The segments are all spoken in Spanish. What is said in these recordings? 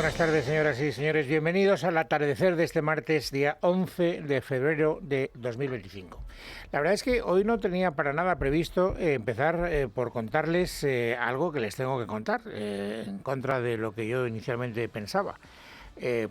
buenas tardes, señoras y señores. Bienvenidos al atardecer de este martes, día 11 de febrero de 2025. La verdad es que hoy no tenía para nada previsto empezar por contarles algo que les tengo que contar, en contra de lo que yo inicialmente pensaba.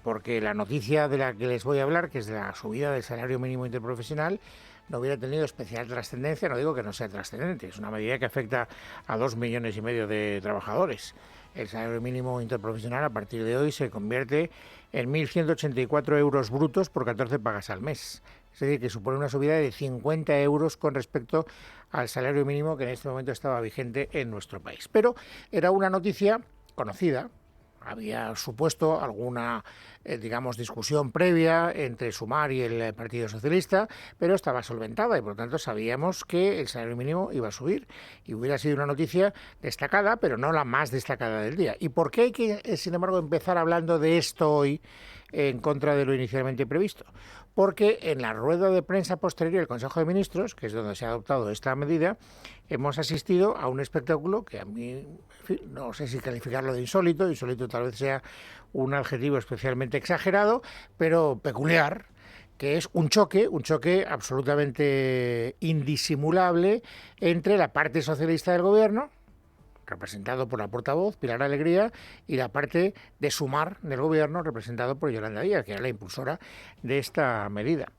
Porque la noticia de la que les voy a hablar, que es de la subida del salario mínimo interprofesional, no hubiera tenido especial trascendencia. No digo que no sea trascendente, es una medida que afecta a 2,5 millones de trabajadores. El salario mínimo interprofesional a partir de hoy se convierte en 1.184 euros brutos por 14 pagas al mes. Es decir, que supone una subida de 50 euros con respecto al salario mínimo que en este momento estaba vigente en nuestro país. Pero era una noticia conocida. Había supuesto alguna, discusión previa entre Sumar y el Partido Socialista, pero estaba solventada y por lo tanto sabíamos que el salario mínimo iba a subir y hubiera sido una noticia destacada, pero no la más destacada del día. ¿Y por qué hay que, sin embargo, empezar hablando de esto hoy en contra de lo inicialmente previsto? Porque en la rueda de prensa posterior del Consejo de Ministros, que es donde se ha adoptado esta medida, hemos asistido a un espectáculo que a mí, en fin, no sé si calificarlo de insólito. Insólito tal vez sea un adjetivo especialmente exagerado, pero peculiar, que es un choque absolutamente indisimulable entre la parte socialista del gobierno, representado por la portavoz Pilar Alegría, y la parte de Sumar del gobierno, representado por Yolanda Díaz, que era la impulsora de esta medida.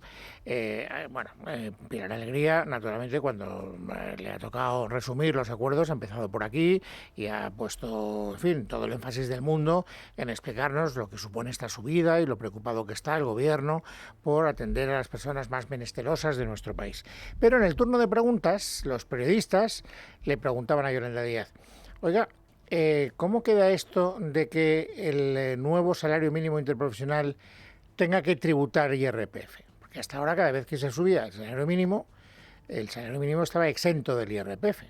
Pilar Alegría, naturalmente, cuando le ha tocado resumir los acuerdos, ha empezado por aquí y ha puesto, en fin, todo el énfasis del mundo en explicarnos lo que supone esta subida y lo preocupado que está el gobierno por atender a las personas más menestelosas de nuestro país. Pero en el turno de preguntas, los periodistas le preguntaban a Yolanda Díaz: oiga, ¿cómo queda esto de que el nuevo salario mínimo interprofesional tenga que tributar IRPF? Porque hasta ahora, cada vez que se subía el salario mínimo estaba exento del IRPF.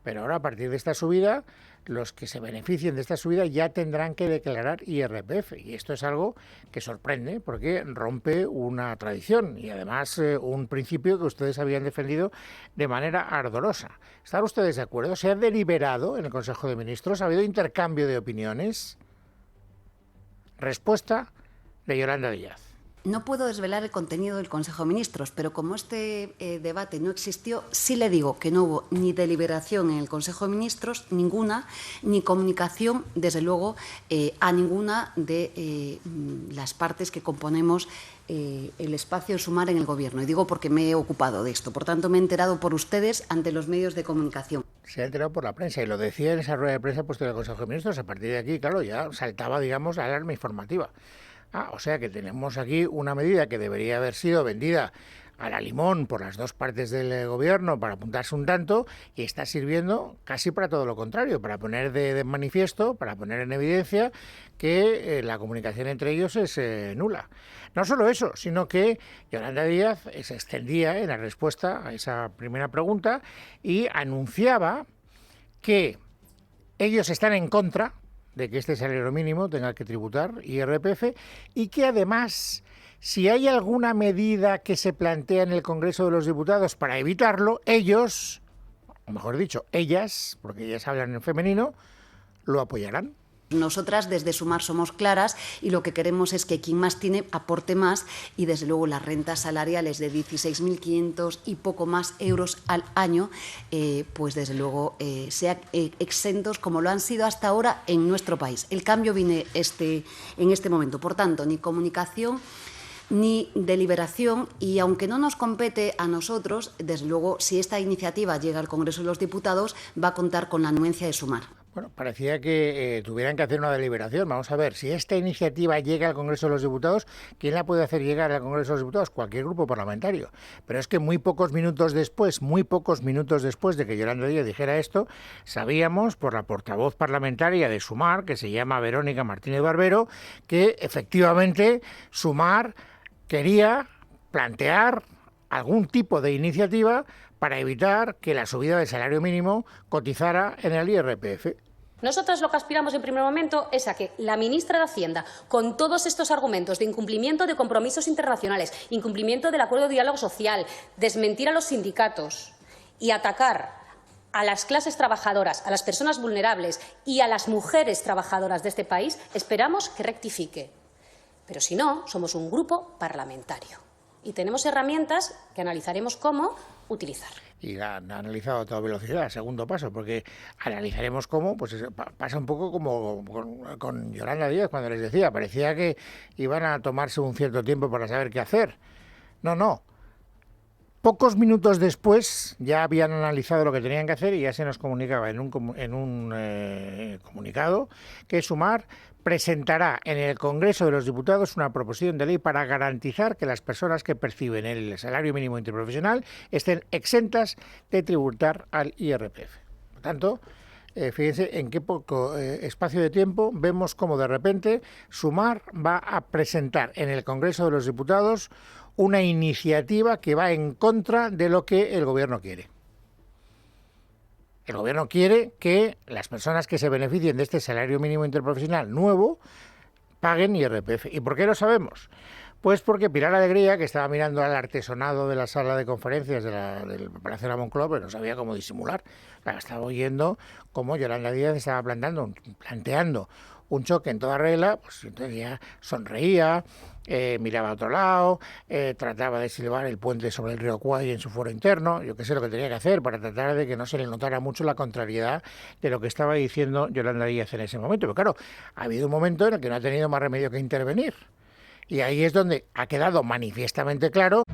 Pero ahora, a partir de esta subida, los que se beneficien de esta subida ya tendrán que declarar IRPF. Y esto es algo que sorprende porque rompe una tradición y además un principio que ustedes habían defendido de manera ardorosa. ¿Están ustedes de acuerdo? ¿Se ha deliberado en el Consejo de Ministros? ¿Ha habido intercambio de opiniones? Respuesta de Yolanda Díaz. No puedo desvelar el contenido del Consejo de Ministros, pero como este debate no existió, sí le digo que no hubo ni deliberación en el Consejo de Ministros, ninguna, ni comunicación, desde luego, a ninguna de las partes que componemos el espacio de Sumar en el Gobierno. Y digo porque me he ocupado de esto. Por tanto, me he enterado por ustedes ante los medios de comunicación. Se ha enterado por la prensa y lo decía en esa rueda de prensa puesta en el Consejo de Ministros. A partir de aquí, claro, ya saltaba, la alarma informativa. O sea que tenemos aquí una medida que debería haber sido vendida a la limón por las dos partes del gobierno para apuntarse un tanto, y está sirviendo casi para todo lo contrario, para poner de manifiesto, para poner en evidencia que la comunicación entre ellos es nula. No solo eso, sino que Yolanda Díaz se extendía en la respuesta a esa primera pregunta y anunciaba que ellos están en contra de que este salario mínimo tenga que tributar IRPF y que además, si hay alguna medida que se plantea en el Congreso de los Diputados para evitarlo, ellos, o mejor dicho, ellas, porque ellas hablan en femenino, lo apoyarán. Nosotras desde Sumar somos claras y lo que queremos es que quien más tiene aporte más, y desde luego las rentas salariales de 16.500 y poco más euros al año, pues desde luego sean exentos como lo han sido hasta ahora en nuestro país. El cambio viene en este momento. Por tanto, ni comunicación ni deliberación, y aunque no nos compete a nosotros, desde luego, si esta iniciativa llega al Congreso de los Diputados, va a contar con la anuencia de Sumar. Bueno, parecía que tuvieran que hacer una deliberación. Vamos a ver, si esta iniciativa llega al Congreso de los Diputados, ¿quién la puede hacer llegar al Congreso de los Diputados? Cualquier grupo parlamentario. Pero es que muy pocos minutos después de que Yolanda Díaz dijera esto, sabíamos por la portavoz parlamentaria de Sumar, que se llama Verónica Martínez Barbero, que efectivamente Sumar quería plantear algún tipo de iniciativa para evitar que la subida del salario mínimo cotizara en el IRPF. Nosotras lo que aspiramos en primer momento es a que la ministra de Hacienda, con todos estos argumentos de incumplimiento de compromisos internacionales, incumplimiento del acuerdo de diálogo social, desmentir a los sindicatos y atacar a las clases trabajadoras, a las personas vulnerables y a las mujeres trabajadoras de este país, esperamos que rectifique. Pero si no, somos un grupo parlamentario y tenemos herramientas que analizaremos cómo utilizar. Y han analizado a toda velocidad, segundo paso, porque analizaremos cómo, pues pasa un poco como con Yolanda Díaz cuando les decía, parecía que iban a tomarse un cierto tiempo para saber qué hacer. No. Pocos minutos después ya habían analizado lo que tenían que hacer y ya se nos comunicaba en un comunicado que Sumar presentará en el Congreso de los Diputados una proposición de ley para garantizar que las personas que perciben el salario mínimo interprofesional estén exentas de tributar al IRPF. Por tanto, fíjense en qué poco espacio de tiempo vemos cómo de repente Sumar va a presentar en el Congreso de los Diputados una iniciativa que va en contra de lo que el Gobierno quiere. El Gobierno quiere que las personas que se beneficien de este salario mínimo interprofesional nuevo paguen IRPF. ¿Y por qué lo sabemos? Pues porque Pilar Alegría, que estaba mirando al artesonado de la sala de conferencias del Palacio de la Moncloa, pues no sabía cómo disimular. Estaba oyendo cómo Yolanda Díaz estaba planteando un choque en toda regla, pues entonces ya sonreía, miraba a otro lado, trataba de silbar el puente sobre el río Kwai en su foro interno, yo qué sé lo que tenía que hacer para tratar de que no se le notara mucho la contrariedad de lo que estaba diciendo Yolanda Díaz en ese momento. Pero claro, ha habido un momento en el que no ha tenido más remedio que intervenir. Y ahí es donde ha quedado manifiestamente claro.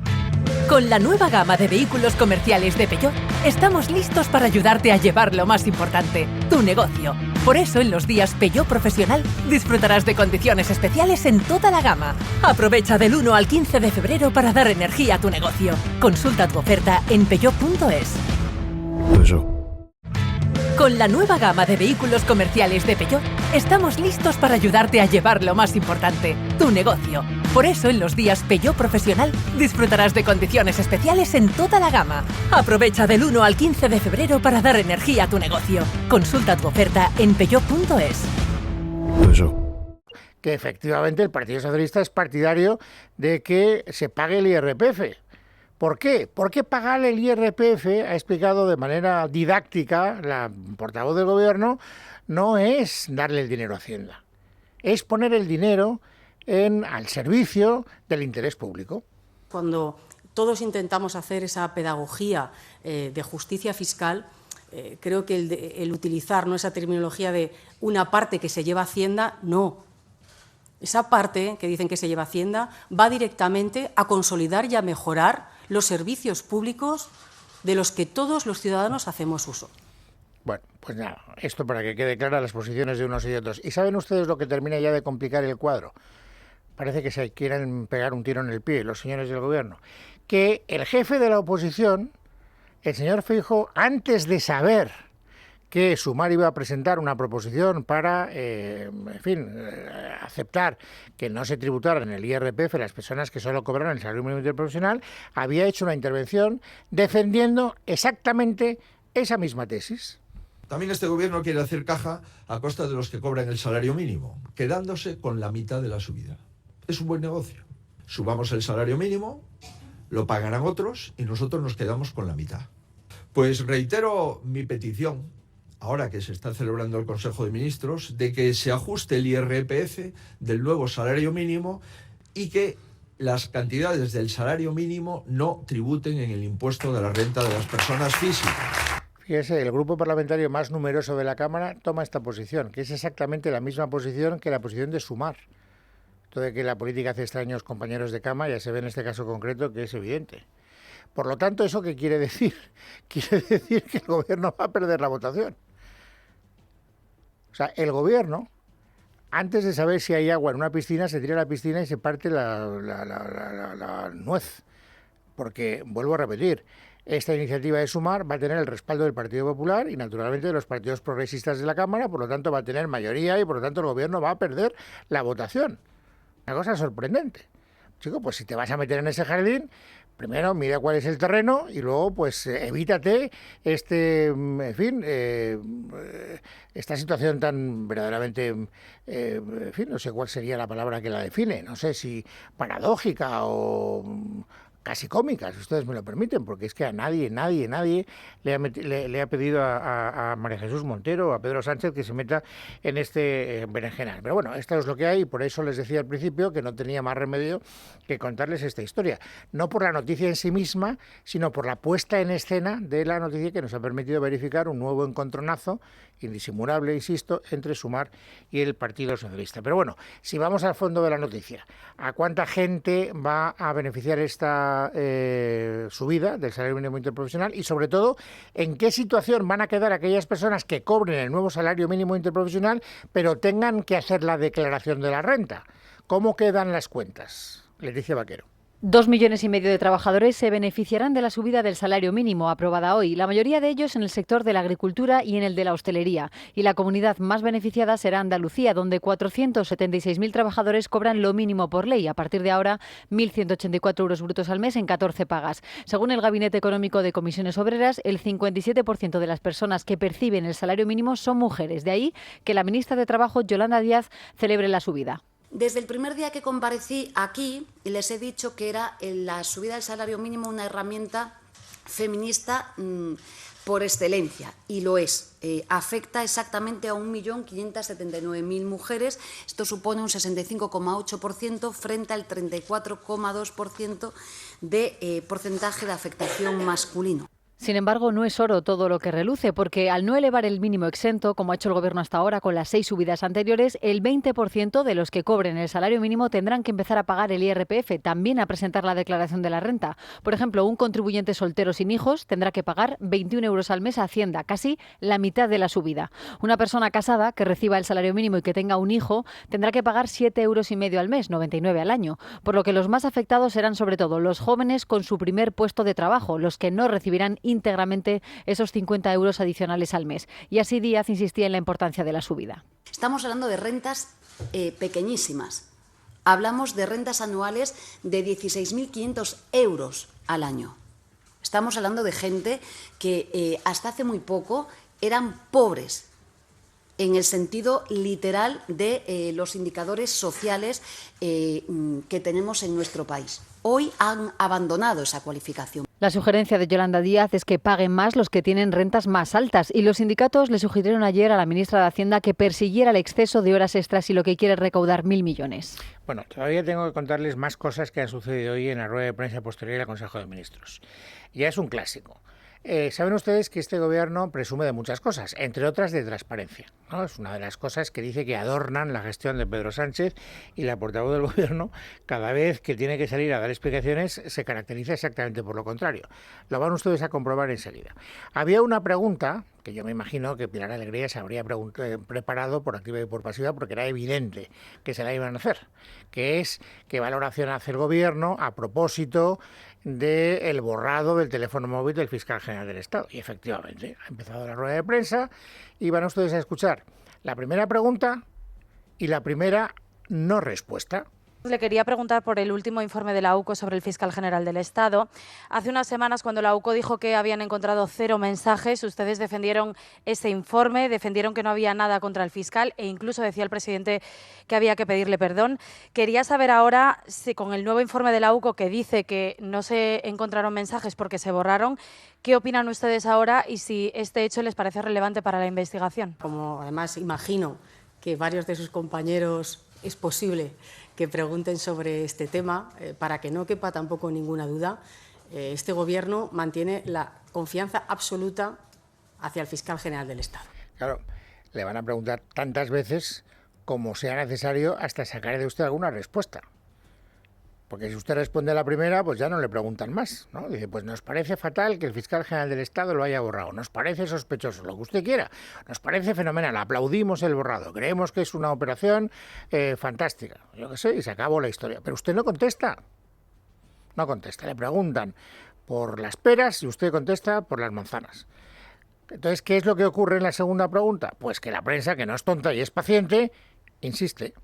Con la nueva gama de vehículos comerciales de Peugeot, estamos listos para ayudarte a llevar lo más importante, tu negocio. Por eso, en los días Peugeot Profesional, disfrutarás de condiciones especiales en toda la gama. Aprovecha del 1 al 15 de febrero para dar energía a tu negocio. Consulta tu oferta en peugeot.es. Con la nueva gama de vehículos comerciales de Peugeot, estamos listos para ayudarte a llevar lo más importante, tu negocio. Por eso, en los días Peugeot Profesional, disfrutarás de condiciones especiales en toda la gama. Aprovecha del 1 al 15 de febrero para dar energía a tu negocio. Consulta tu oferta en peugeot.es. Que efectivamente el Partido Socialista es partidario de que se pague el IRPF. ¿Por qué? Porque pagar el IRPF, ha explicado de manera didáctica la portavoz del Gobierno, no es darle el dinero a Hacienda, es poner el dinero al servicio del interés público. Cuando todos intentamos hacer esa pedagogía de justicia fiscal, creo que el utilizar, ¿no?, esa terminología de una parte que se lleva Hacienda, no. Esa parte que dicen que se lleva Hacienda va directamente a consolidar y a mejorar los servicios públicos de los que todos los ciudadanos hacemos uso. Bueno, pues nada, esto para que quede claras las posiciones de unos y de otros. ¿Y saben ustedes lo que termina ya de complicar el cuadro? Parece que se quieren pegar un tiro en el pie los señores del Gobierno. Que el jefe de la oposición, el señor Feijóo, antes de saber que Sumar iba a presentar una proposición para, aceptar que no se tributaran en el IRPF las personas que solo cobraran el salario mínimo interprofesional, había hecho una intervención defendiendo exactamente esa misma tesis. También este Gobierno quiere hacer caja a costa de los que cobran el salario mínimo, quedándose con la mitad de la subida. Es un buen negocio. Subamos el salario mínimo, lo pagarán otros y nosotros nos quedamos con la mitad. Pues reitero mi petición, ahora que se está celebrando el Consejo de Ministros, de que se ajuste el IRPF del nuevo salario mínimo y que las cantidades del salario mínimo no tributen en el impuesto de la renta de las personas físicas. Fíjese, el grupo parlamentario más numeroso de la Cámara toma esta posición, que es exactamente la misma posición que la posición de Sumar. Todo de que la política hace extraños compañeros de cama ya se ve en este caso concreto que es evidente. Por lo tanto, ¿eso qué quiere decir? Quiere decir que el Gobierno va a perder la votación. O sea, el Gobierno, antes de saber si hay agua en una piscina, se tira a la piscina y se parte la nuez. Porque, vuelvo a repetir, esta iniciativa de Sumar va a tener el respaldo del Partido Popular y, naturalmente, de los partidos progresistas de la Cámara, por lo tanto va a tener mayoría y, por lo tanto, el Gobierno va a perder la votación. Una cosa sorprendente. Chico, pues si te vas a meter en ese jardín, primero mira cuál es el terreno y luego pues evítate esta situación tan verdaderamente, no sé cuál sería la palabra que la define, no sé si paradójica o casi cómicas, si ustedes me lo permiten, porque es que a nadie le ha pedido a María Jesús Montero o a Pedro Sánchez que se meta en este berenjenal. Pero bueno, esto es lo que hay y por eso les decía al principio que no tenía más remedio que contarles esta historia. No por la noticia en sí misma, sino por la puesta en escena de la noticia que nos ha permitido verificar un nuevo encontronazo, indisimulable, insisto, entre Sumar y el Partido Socialista. Pero bueno, si vamos al fondo de la noticia, ¿a cuánta gente va a beneficiar esta subida del salario mínimo interprofesional? Y sobre todo, ¿en qué situación van a quedar aquellas personas que cobren el nuevo salario mínimo interprofesional pero tengan que hacer la declaración de la renta? ¿Cómo quedan las cuentas? Leticia Vaquero. 2,5 millones de trabajadores se beneficiarán de la subida del salario mínimo aprobada hoy, la mayoría de ellos en el sector de la agricultura y en el de la hostelería. Y la comunidad más beneficiada será Andalucía, donde 476.000 trabajadores cobran lo mínimo por ley, a partir de ahora 1.184 euros brutos al mes en 14 pagas. Según el Gabinete Económico de Comisiones Obreras, el 57% de las personas que perciben el salario mínimo son mujeres. De ahí que la ministra de Trabajo, Yolanda Díaz, celebre la subida. Desde el primer día que comparecí aquí, les he dicho que era la subida del salario mínimo una herramienta feminista por excelencia, y lo es. Afecta exactamente a 1.579.000 mujeres. Esto supone un 65,8% frente al 34,2% de porcentaje de afectación masculino. Sin embargo, no es oro todo lo que reluce, porque al no elevar el mínimo exento, como ha hecho el Gobierno hasta ahora con las 6 subidas anteriores, el 20% de los que cobren el salario mínimo tendrán que empezar a pagar el IRPF, también a presentar la declaración de la renta. Por ejemplo, un contribuyente soltero sin hijos tendrá que pagar 21 euros al mes a Hacienda, casi la mitad de la subida. Una persona casada que reciba el salario mínimo y que tenga un hijo tendrá que pagar 7,5 euros al mes, 99 al año, por lo que los más afectados serán sobre todo los jóvenes con su primer puesto de trabajo, los que no recibirán íntegramente esos 50 euros adicionales al mes. Y así Díaz insistía en la importancia de la subida. Estamos hablando de rentas pequeñísimas. Hablamos de rentas anuales de 16.500 euros al año. Estamos hablando de gente que hasta hace muy poco eran pobres, en el sentido literal de los indicadores sociales que tenemos en nuestro país. Hoy han abandonado esa cualificación. La sugerencia de Yolanda Díaz es que paguen más los que tienen rentas más altas, y los sindicatos le sugirieron ayer a la ministra de Hacienda que persiguiera el exceso de horas extras y lo que quiere es recaudar 1.000 millones. Bueno, todavía tengo que contarles más cosas que han sucedido hoy en la rueda de prensa posterior al Consejo de Ministros. Ya es un clásico. Saben ustedes que este gobierno presume de muchas cosas, entre otras de transparencia, ¿no? Es una de las cosas que dice que adornan la gestión de Pedro Sánchez, y la portavoz del gobierno, cada vez que tiene que salir a dar explicaciones, se caracteriza exactamente por lo contrario. Lo van ustedes a comprobar enseguida. Había una pregunta que yo me imagino que Pilar Alegría se habría preparado por activa y por pasiva, porque era evidente que se la iban a hacer, que es qué valoración hace el gobierno a propósito del borrado del teléfono móvil del fiscal general del Estado. Y efectivamente, ha empezado la rueda de prensa y van ustedes a escuchar la primera pregunta y la primera no respuesta. Le quería preguntar por el último informe de la AUCO sobre el fiscal general del Estado. Hace unas semanas, cuando la AUCO dijo que habían encontrado 0 mensajes, ustedes defendieron ese informe, defendieron que no había nada contra el fiscal e incluso decía el presidente que había que pedirle perdón. Quería saber ahora si con el nuevo informe de la AUCO, que dice que no se encontraron mensajes porque se borraron, ¿qué opinan ustedes ahora y si este hecho les parece relevante para la investigación? Como además imagino que varios de sus compañeros es posible que pregunten sobre este tema, para que no quepa tampoco ninguna duda, este Gobierno mantiene la confianza absoluta hacia el fiscal general del Estado. Claro, le van a preguntar tantas veces como sea necesario hasta sacar de usted alguna respuesta. Porque si usted responde a la primera, pues ya no le preguntan más, ¿no? Dice, pues nos parece fatal que el fiscal general del Estado lo haya borrado, nos parece sospechoso, lo que usted quiera, nos parece fenomenal, aplaudimos el borrado, creemos que es una operación fantástica, yo qué sé, y se acabó la historia. Pero usted no contesta, le preguntan por las peras y usted contesta por las manzanas. Entonces, ¿qué es lo que ocurre en la segunda pregunta? Pues que la prensa, que no es tonta y es paciente, insiste.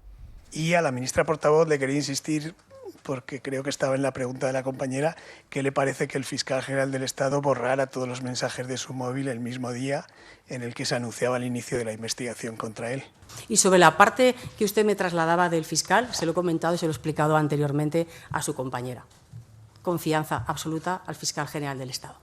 Y a la ministra portavoz le quería insistir, porque creo que estaba en la pregunta de la compañera, ¿qué le parece que el fiscal general del Estado borrara todos los mensajes de su móvil el mismo día en el que se anunciaba el inicio de la investigación contra él? Y sobre la parte que usted me trasladaba del fiscal, se lo he comentado y se lo he explicado anteriormente a su compañera. confianza absoluta al fiscal general del Estado.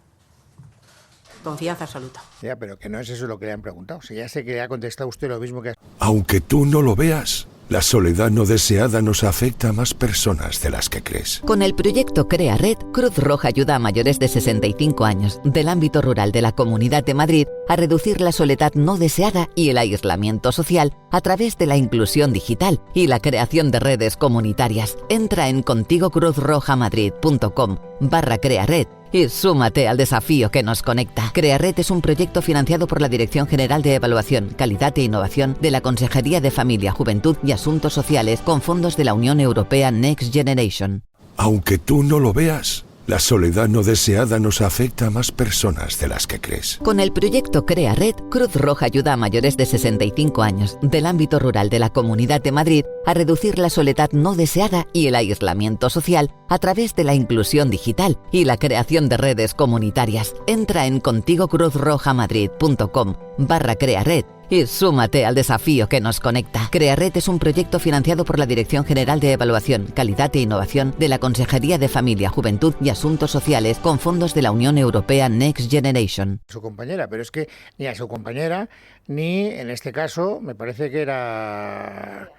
Confianza absoluta. Ya, pero que no es eso lo que le han preguntado. Si ya sé que le ha contestado usted lo mismo que... Aunque tú no lo veas, la soledad no deseada nos afecta a más personas de las que crees. Con el proyecto Crea Red, Cruz Roja ayuda a mayores de 65 años del ámbito rural de la Comunidad de Madrid a reducir la soledad no deseada y el aislamiento social a través de la inclusión digital y la creación de redes comunitarias. Entra en contigocruzrojamadrid.com/Crea Red y súmate al desafío que nos conecta. Crea Red es un proyecto financiado por la Dirección General de Evaluación, Calidad e Innovación de la Consejería de Familia, Juventud y Asuntos Sociales con fondos de la Unión Europea Next Generation. Aunque tú no lo veas, la soledad no deseada nos afecta a más personas de las que crees. Con el proyecto Crea Red, Cruz Roja ayuda a mayores de 65 años del ámbito rural de la Comunidad de Madrid a reducir la soledad no deseada y el aislamiento social a través de la inclusión digital y la creación de redes comunitarias. Entra en contigocruzrojamadrid.com/Crea Red y súmate al desafío que nos conecta. Crea Red es un proyecto financiado por la Dirección General de Evaluación, Calidad e Innovación de la Consejería de Familia, Juventud y Asuntos Sociales con fondos de la Unión Europea Next Generation. Su compañera, pero es que ni a su compañera ni en este caso me parece que era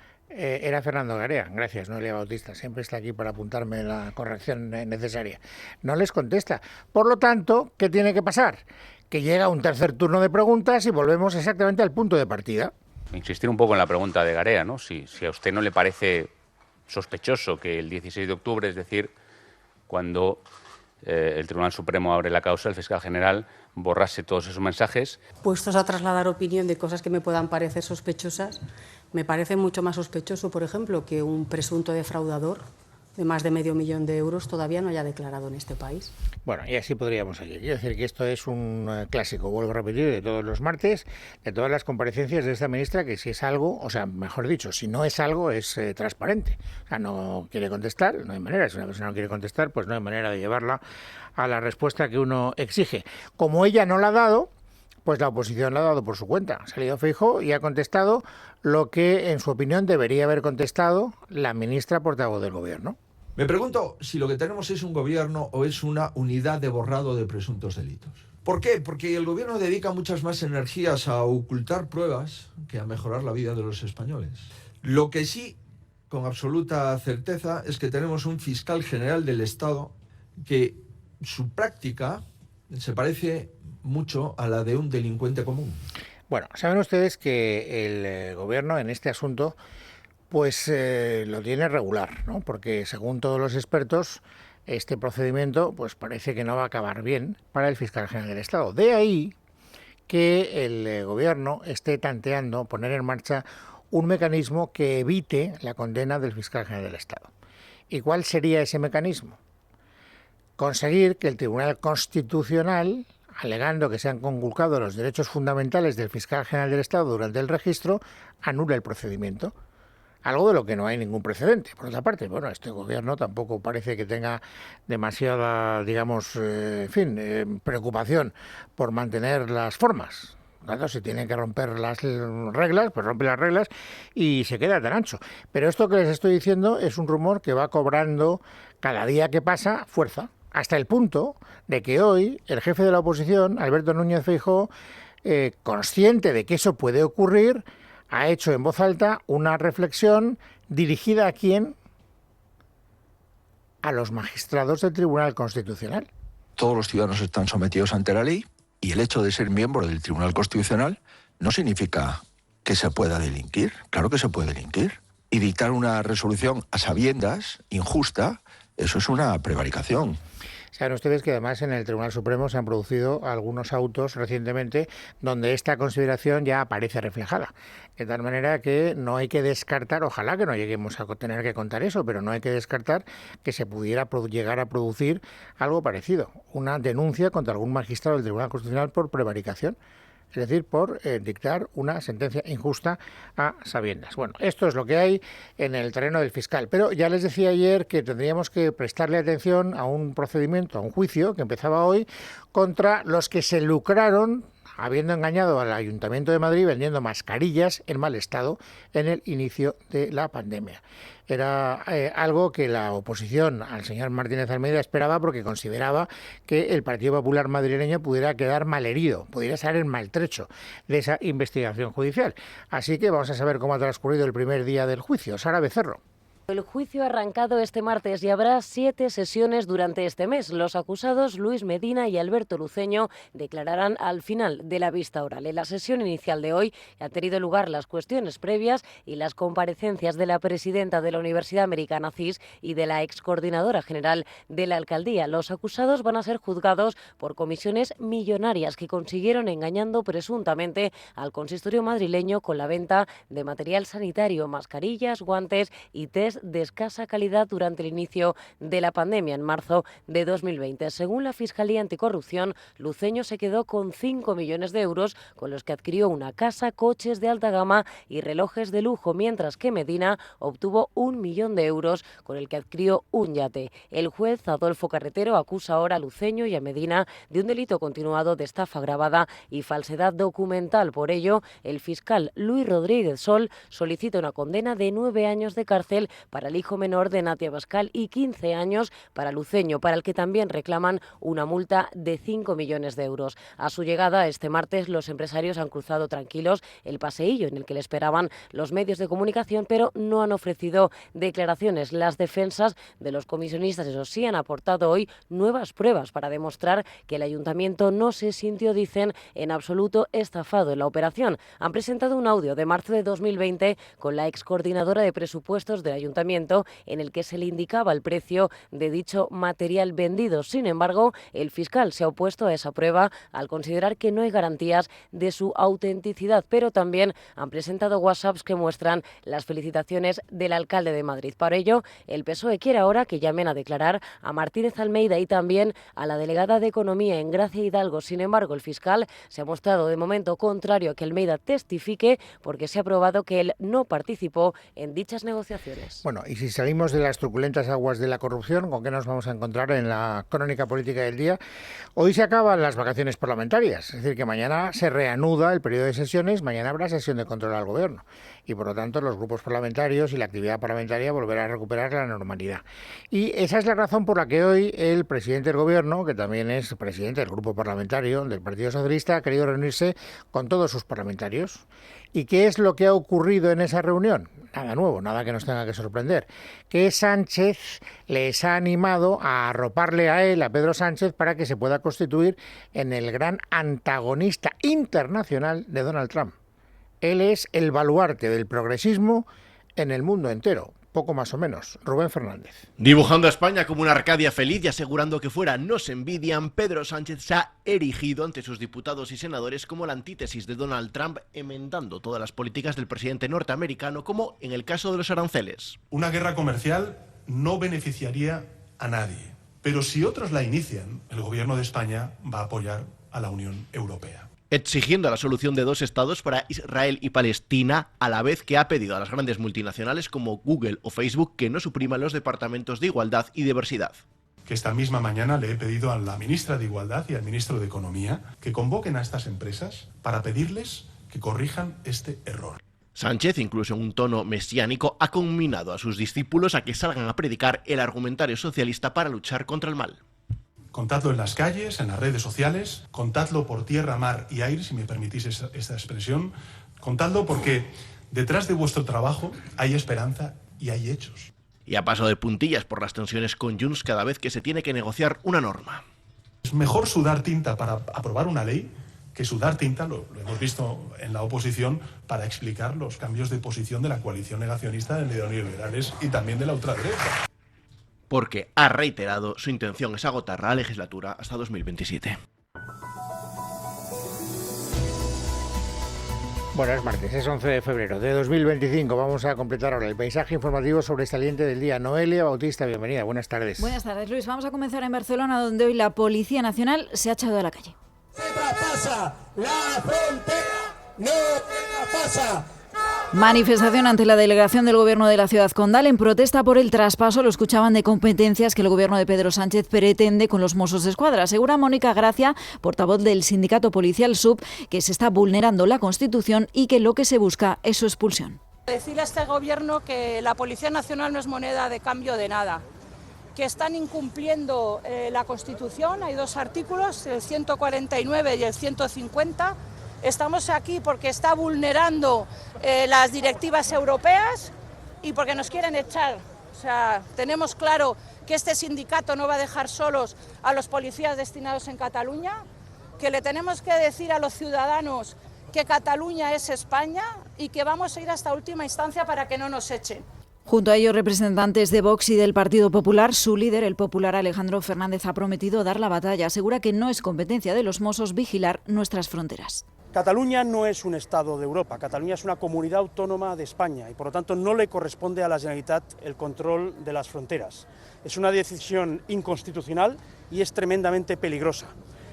Fernando Garea. Gracias, Noelia Bautista. Siempre está aquí para apuntarme la corrección necesaria. No les contesta. Por lo tanto, ¿qué tiene que pasar? Que llega un tercer turno de preguntas y volvemos exactamente al punto de partida. Insistir un poco en la pregunta de Garea, ¿no? Si a usted no le parece sospechoso que el 16 de octubre, es decir, cuando el Tribunal Supremo abre la causa, el fiscal general borrase todos esos mensajes. Puestos a trasladar opinión de cosas que me puedan parecer sospechosas, me parece mucho más sospechoso, por ejemplo, que un presunto defraudador de más de $500.000 de euros todavía no haya declarado en este país. Bueno, y así podríamos seguir. Quiero decir que esto es un clásico, vuelvo a repetir, de todos los martes, de todas las comparecencias de esta ministra, que si es algo, o sea, mejor dicho, si no es algo, es transparente. O sea, no quiere contestar, no hay manera. Si una persona no quiere contestar, pues no hay manera de llevarla a la respuesta que uno exige. Como ella no la ha dado, pues la oposición la ha dado por su cuenta. Ha salido Feijóo y ha contestado lo que, en su opinión, debería haber contestado la ministra portavoz del Gobierno. Me pregunto si lo que tenemos es un gobierno o es una unidad de borrado de presuntos delitos. ¿Por qué? Porque el gobierno dedica muchas más energías a ocultar pruebas que a mejorar la vida de los españoles. Lo que sí, con absoluta certeza, es que tenemos un fiscal general del Estado que su práctica se parece mucho a la de un delincuente común. Bueno, saben ustedes que el gobierno en este asunto pues lo tiene regular, ¿no? Porque según todos los expertos, este procedimiento pues parece que no va a acabar bien para el fiscal general del Estado. De ahí que el gobierno esté tanteando poner en marcha un mecanismo que evite la condena del fiscal general del Estado. ¿Y cuál sería ese mecanismo? Conseguir que el Tribunal Constitucional, alegando que se han conculcado los derechos fundamentales del fiscal general del Estado durante el registro, anule el procedimiento. Algo de lo que no hay ningún precedente. Por otra parte, bueno, este gobierno tampoco parece que tenga demasiada, digamos, preocupación por mantener las formas. Claro, si tienen que romper las reglas, pues rompe las reglas y se queda tan ancho. Pero esto que les estoy diciendo es un rumor que va cobrando cada día que pasa fuerza, hasta el punto de que hoy el jefe de la oposición, Alberto Núñez Feijóo, consciente de que eso puede ocurrir, ha hecho en voz alta una reflexión dirigida ¿a quién? A los magistrados del Tribunal Constitucional. Todos los ciudadanos están sometidos ante la ley y el hecho de ser miembro del Tribunal Constitucional no significa que se pueda delinquir. Claro que se puede delinquir. Y dictar una resolución a sabiendas, injusta, eso es una prevaricación. Saben ustedes que además en el Tribunal Supremo se han producido algunos autos recientemente donde esta consideración ya aparece reflejada. De tal manera que no hay que descartar, ojalá que no lleguemos a tener que contar eso, pero no hay que descartar que se pudiera llegar a producir algo parecido, una denuncia contra algún magistrado del Tribunal Constitucional por prevaricación. Es decir, por dictar una sentencia injusta a sabiendas. Bueno, esto es lo que hay en el terreno del fiscal. Pero ya les decía ayer que tendríamos que prestarle atención a un procedimiento, a un juicio que empezaba hoy contra los que se lucraron habiendo engañado al Ayuntamiento de Madrid vendiendo mascarillas en mal estado en el inicio de la pandemia. Era algo que la oposición al señor Martínez Almeida esperaba, porque consideraba que el Partido Popular madrileño pudiera quedar malherido, pudiera estar en maltrecho de esa investigación judicial. Así que vamos a saber cómo ha transcurrido el primer día del juicio. Sara Becerro. El juicio ha arrancado este martes y habrá 7 sesiones durante este mes. Los acusados Luis Medina y Alberto Luceño declararán al final de la vista oral. En la sesión inicial de hoy han tenido lugar las cuestiones previas y las comparecencias de la presidenta de la Universidad Americana CIS y de la excoordinadora general de la alcaldía. Los acusados van a ser juzgados por comisiones millonarias que consiguieron engañando presuntamente al consistorio madrileño con la venta de material sanitario, mascarillas, guantes y test de escasa calidad durante el inicio de la pandemia en marzo de 2020. Según la Fiscalía Anticorrupción, Luceño se quedó con 5 millones de euros con los que adquirió una casa, coches de alta gama y relojes de lujo, mientras que Medina obtuvo 1 millón de euros con el que adquirió un yate. El juez Adolfo Carretero acusa ahora a Luceño y a Medina de un delito continuado de estafa agravada y falsedad documental. Por ello, el fiscal Luis Rodríguez Sol solicita una condena de 9 años de cárcel para el hijo menor de Natia Bascal y 15 años para Luceño, para el que también reclaman una multa de 5 millones de euros. A su llegada este martes, los empresarios han cruzado tranquilos el paseillo en el que le esperaban los medios de comunicación, pero no han ofrecido declaraciones. Las defensas de los comisionistas, eso sí, han aportado hoy nuevas pruebas para demostrar que el ayuntamiento no se sintió, dicen, en absoluto estafado en la operación. Han presentado un audio de marzo de 2020 con la excoordinadora de presupuestos del ayuntamiento en el que se le indicaba el precio de dicho material vendido. Sin embargo, el fiscal se ha opuesto a esa prueba al considerar que no hay garantías de su autenticidad, pero también han presentado WhatsApps que muestran las felicitaciones del alcalde de Madrid. Para ello, el PSOE quiere ahora que llamen a declarar a Martínez Almeida y también a la delegada de Economía en Gracia Hidalgo. Sin embargo, el fiscal se ha mostrado de momento contrario a que Almeida testifique porque se ha probado que él no participó en dichas negociaciones. Bueno, y si salimos de las truculentas aguas de la corrupción, ¿con qué nos vamos a encontrar en la crónica política del día? Hoy se acaban las vacaciones parlamentarias, es decir, que mañana se reanuda el periodo de sesiones, mañana habrá sesión de control al Gobierno y, por lo tanto, los grupos parlamentarios y la actividad parlamentaria volverá a recuperar la normalidad. Y esa es la razón por la que hoy el presidente del Gobierno, que también es presidente del grupo parlamentario del Partido Socialista, ha querido reunirse con todos sus parlamentarios. ¿Y qué es lo que ha ocurrido en esa reunión? Nada nuevo, nada que nos tenga que sorprender. Que Sánchez les ha animado a arroparle a él, a Pedro Sánchez, para que se pueda constituir en el gran antagonista internacional de Donald Trump. Él es el baluarte del progresismo en el mundo entero. Poco más o menos. Rubén Fernández. Dibujando a España como una Arcadia feliz y asegurando que fuera nos envidian, Pedro Sánchez se ha erigido ante sus diputados y senadores como la antítesis de Donald Trump, enmendando todas las políticas del presidente norteamericano, como en el caso de los aranceles. Una guerra comercial no beneficiaría a nadie, pero si otros la inician, el gobierno de España va a apoyar a la Unión Europea, exigiendo la solución de 2 estados para Israel y Palestina, a la vez que ha pedido a las grandes multinacionales como Google o Facebook que no supriman los departamentos de Igualdad y Diversidad. Que esta misma mañana le he pedido a la ministra de Igualdad y al ministro de Economía que convoquen a estas empresas para pedirles que corrijan este error. Sánchez, incluso en un tono mesiánico, ha conminado a sus discípulos a que salgan a predicar el argumentario socialista para luchar contra el mal. Contadlo en las calles, en las redes sociales, contadlo por tierra, mar y aire, si me permitís esta expresión. Contadlo porque detrás de vuestro trabajo hay esperanza y hay hechos. Y a paso de puntillas por las tensiones con Junts cada vez que se tiene que negociar una norma. Es mejor sudar tinta para aprobar una ley que sudar tinta, lo hemos visto en la oposición, para explicar los cambios de posición de la coalición negacionista de neoliberales y también de la ultraderecha. Porque ha reiterado su intención es agotar la legislatura hasta 2027. Bueno, es martes, es 11 de febrero de 2025. Vamos a completar ahora el paisaje informativo sobresaliente del día. Noelia Bautista, bienvenida, buenas tardes. Buenas tardes, Luis. Vamos a comenzar en Barcelona, donde hoy la Policía Nacional se ha echado a la calle. Se traspasa la frontera, no se traspasa. Manifestación ante la delegación del Gobierno de la ciudad condal en protesta por el traspaso, lo escuchaban, de competencias que el Gobierno de Pedro Sánchez pretende con los Mossos d'Esquadra. Asegura Mónica Gracia, portavoz del sindicato policial SUB, que se está vulnerando la Constitución y que lo que se busca es su expulsión. Decirle a este Gobierno que la Policía Nacional no es moneda de cambio de nada, que están incumpliendo la Constitución. Hay dos artículos, el 149 y el 150. Estamos aquí porque está vulnerando las directivas europeas y porque nos quieren echar. O sea, tenemos claro que este sindicato no va a dejar solos a los policías destinados en Cataluña, que le tenemos que decir a los ciudadanos que Cataluña es España y que vamos a ir hasta última instancia para que no nos echen. Junto a ellos, representantes de Vox y del Partido Popular, su líder, el popular Alejandro Fernández, ha prometido dar la batalla. Asegura que no es competencia de los Mossos vigilar nuestras fronteras. Cataluña no es un Estado de Europa, Cataluña es una comunidad autónoma de España y por lo tanto no le corresponde a la Generalitat el control de las fronteras. Es una decisión inconstitucional y es tremendamente peligrosa.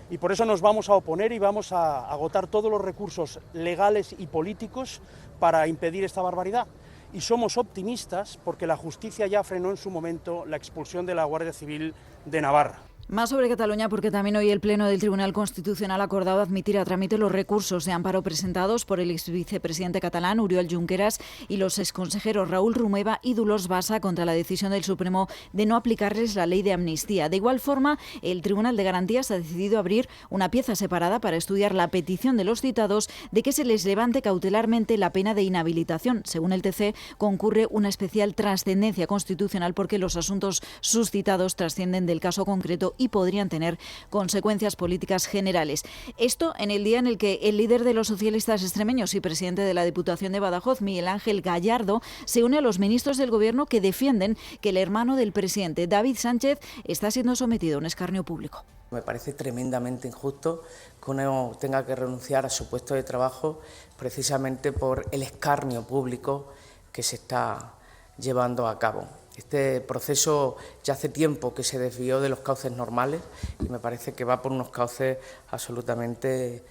Y por eso nos vamos a oponer y vamos a agotar todos los recursos legales y políticos para impedir esta barbaridad. Y somos optimistas porque la justicia ya frenó en su momento la expulsión de la Guardia Civil de Navarra. Más sobre Cataluña, porque también hoy el Pleno del Tribunal Constitucional ha acordado admitir a trámite los recursos de amparo presentados por el exvicepresidente catalán Oriol Junqueras y los exconsejeros Raúl Romeva y Dolors Bassa contra la decisión del Supremo de no aplicarles la ley de amnistía. De igual forma, el Tribunal de Garantías ha decidido abrir una pieza separada para estudiar la petición de los citados de que se les levante cautelarmente la pena de inhabilitación. Según el TC, concurre una especial trascendencia constitucional porque los asuntos suscitados trascienden del caso concreto y podrían tener consecuencias políticas generales. Esto en el día en el que el líder de los socialistas extremeños y presidente de la Diputación de Badajoz, Miguel Ángel Gallardo, se une a los ministros del Gobierno que defienden que el hermano del presidente, David Sánchez, está siendo sometido a un escarnio público. Me parece tremendamente injusto que uno tenga que renunciar a su puesto de trabajo precisamente por el escarnio público que se está llevando a cabo. Este proceso ya hace tiempo que se desvió de los cauces normales y me parece que va por unos cauces absolutamente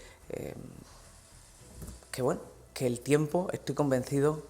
que el tiempo, estoy convencido,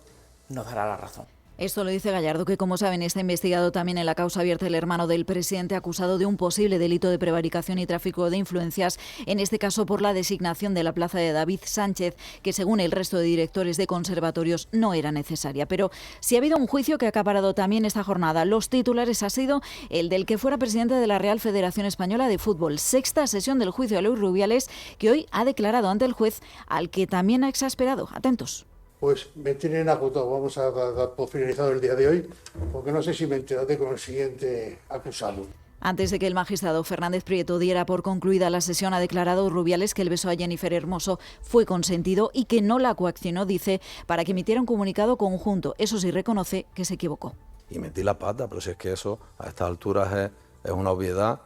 nos dará la razón. Esto lo dice Gallardo, que como saben está investigado también en la causa abierta el hermano del presidente acusado de un posible delito de prevaricación y tráfico de influencias, en este caso por la designación de la plaza de David Sánchez, que según el resto de directores de conservatorios no era necesaria. Pero si ha habido un juicio que ha acaparado también esta jornada, los titulares ha sido el del que fuera presidente de la Real Federación Española de Fútbol. Sexta sesión del juicio a Luis Rubiales, que hoy ha declarado ante el juez, al que también ha exasperado. Atentos. Pues me tienen agotado, vamos a dar por finalizado el día de hoy, porque no sé si me enteraré con el siguiente acusado. Antes de que el magistrado Fernández Prieto diera por concluida la sesión, ha declarado Rubiales que el beso a Jennifer Hermoso fue consentido y que no la coaccionó, dice, para que emitiera un comunicado conjunto. Eso sí, reconoce que se equivocó. Y metí la pata, pero si es que eso a estas alturas es una obviedad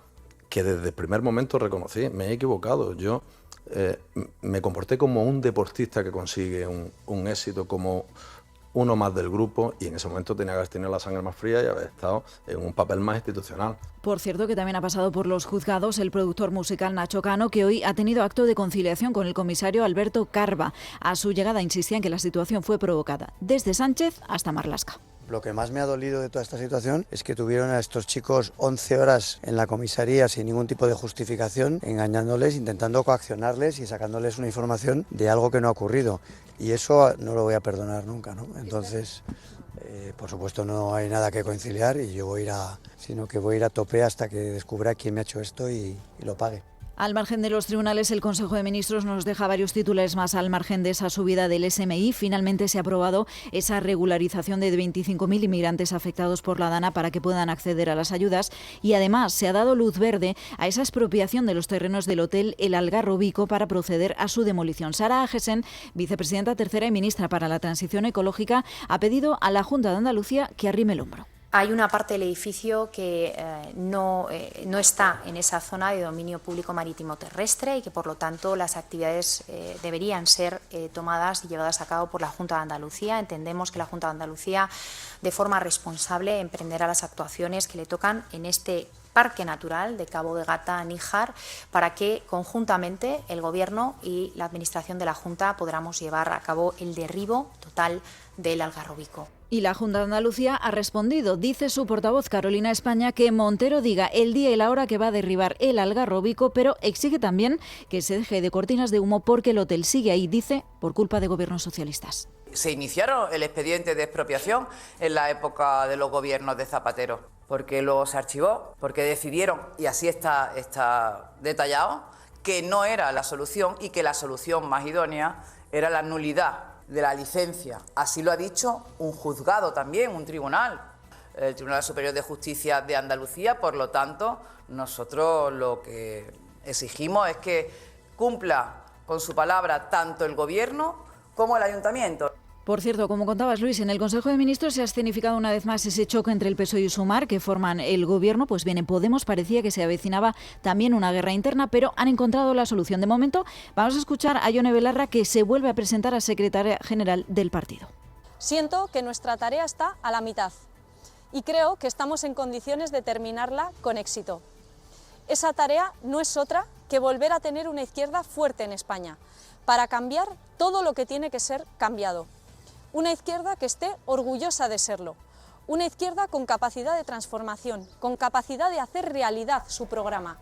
que desde el primer momento reconocí. Me he equivocado. Yo me comporté como un deportista que consigue un éxito, como uno más del grupo, y en ese momento tenía que haber tenido la sangre más fría y haber estado en un papel más institucional. Por cierto, que también ha pasado por los juzgados el productor musical Nacho Cano, que hoy ha tenido acto de conciliación con el comisario Alberto Carva. A su llegada insistía en que la situación fue provocada desde Sánchez hasta Marlaska. Lo que más me ha dolido de toda esta situación es que tuvieron a estos chicos 11 horas en la comisaría sin ningún tipo de justificación, engañándoles, intentando coaccionarles y sacándoles una información de algo que no ha ocurrido. Y eso no lo voy a perdonar nunca, ¿no? Entonces, por supuesto, no hay nada que conciliar y yo voy a ir a tope hasta que descubra quién me ha hecho esto y lo pague. Al margen de los tribunales, el Consejo de Ministros nos deja varios titulares más. Al margen de esa subida del SMI, finalmente se ha aprobado esa regularización de 25.000 inmigrantes afectados por la DANA para que puedan acceder a las ayudas, y además se ha dado luz verde a esa expropiación de los terrenos del hotel El Algarrobico para proceder a su demolición. Sara Agesen, vicepresidenta tercera y ministra para la Transición Ecológica, ha pedido a la Junta de Andalucía que arrime el hombro. Hay una parte del edificio que no está en esa zona de dominio público marítimo terrestre y que, por lo tanto, las actividades deberían ser tomadas y llevadas a cabo por la Junta de Andalucía. Entendemos que la Junta de Andalucía, de forma responsable, emprenderá las actuaciones que le tocan en este Parque Natural de Cabo de Gata-Níjar para que conjuntamente el Gobierno y la Administración de la Junta podamos llevar a cabo el derribo total del Algarrobico. Y la Junta de Andalucía ha respondido. Dice su portavoz Carolina España que Montero diga el día y la hora que va a derribar el Algarrobico, pero exige también que se deje de cortinas de humo porque el hotel sigue ahí, dice, por culpa de gobiernos socialistas. Se iniciaron el expediente de expropiación en la época de los gobiernos de Zapatero, porque luego se archivó, porque decidieron, y así está detallado, que no era la solución y que la solución más idónea era la nulidad de la licencia. Así lo ha dicho un juzgado también, un tribunal, el Tribunal Superior de Justicia de Andalucía. Por lo tanto, nosotros lo que exigimos es que cumpla con su palabra tanto el Gobierno como el Ayuntamiento. Por cierto, como contabas, Luis, en el Consejo de Ministros se ha escenificado una vez más ese choque entre el PSOE y Sumar, que forman el Gobierno. Pues bien, en Podemos parecía que se avecinaba también una guerra interna, pero han encontrado la solución. De momento, vamos a escuchar a Ione Belarra, que se vuelve a presentar a secretaria general del partido. Siento que nuestra tarea está a la mitad y creo que estamos en condiciones de terminarla con éxito. Esa tarea no es otra que volver a tener una izquierda fuerte en España, para cambiar todo lo que tiene que ser cambiado. Una izquierda que esté orgullosa de serlo, una izquierda con capacidad de transformación, con capacidad de hacer realidad su programa.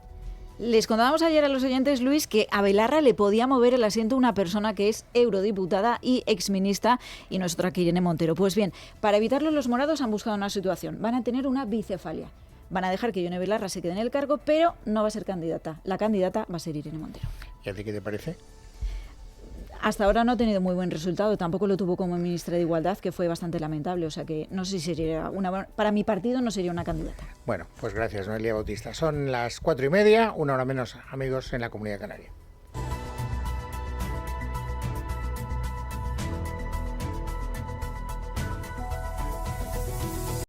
Les contábamos ayer a los oyentes, Luis, que a Belarra le podía mover el asiento una persona que es eurodiputada y exministra, y no es otra que Irene Montero. Pues bien, para evitarlo, los morados han buscado una situación. Van a tener una bicefalia. Van a dejar que Ione Belarra se quede en el cargo, pero no va a ser candidata. La candidata va a ser Irene Montero. ¿Y a ti qué te parece? Hasta ahora no ha tenido muy buen resultado, tampoco lo tuvo como ministra de Igualdad, que fue bastante lamentable, o sea que no sé si sería para mi partido no sería una candidata. Bueno, pues gracias, Noelia Bautista. Son las 4:30, una hora menos, amigos, en la Comunidad Canaria.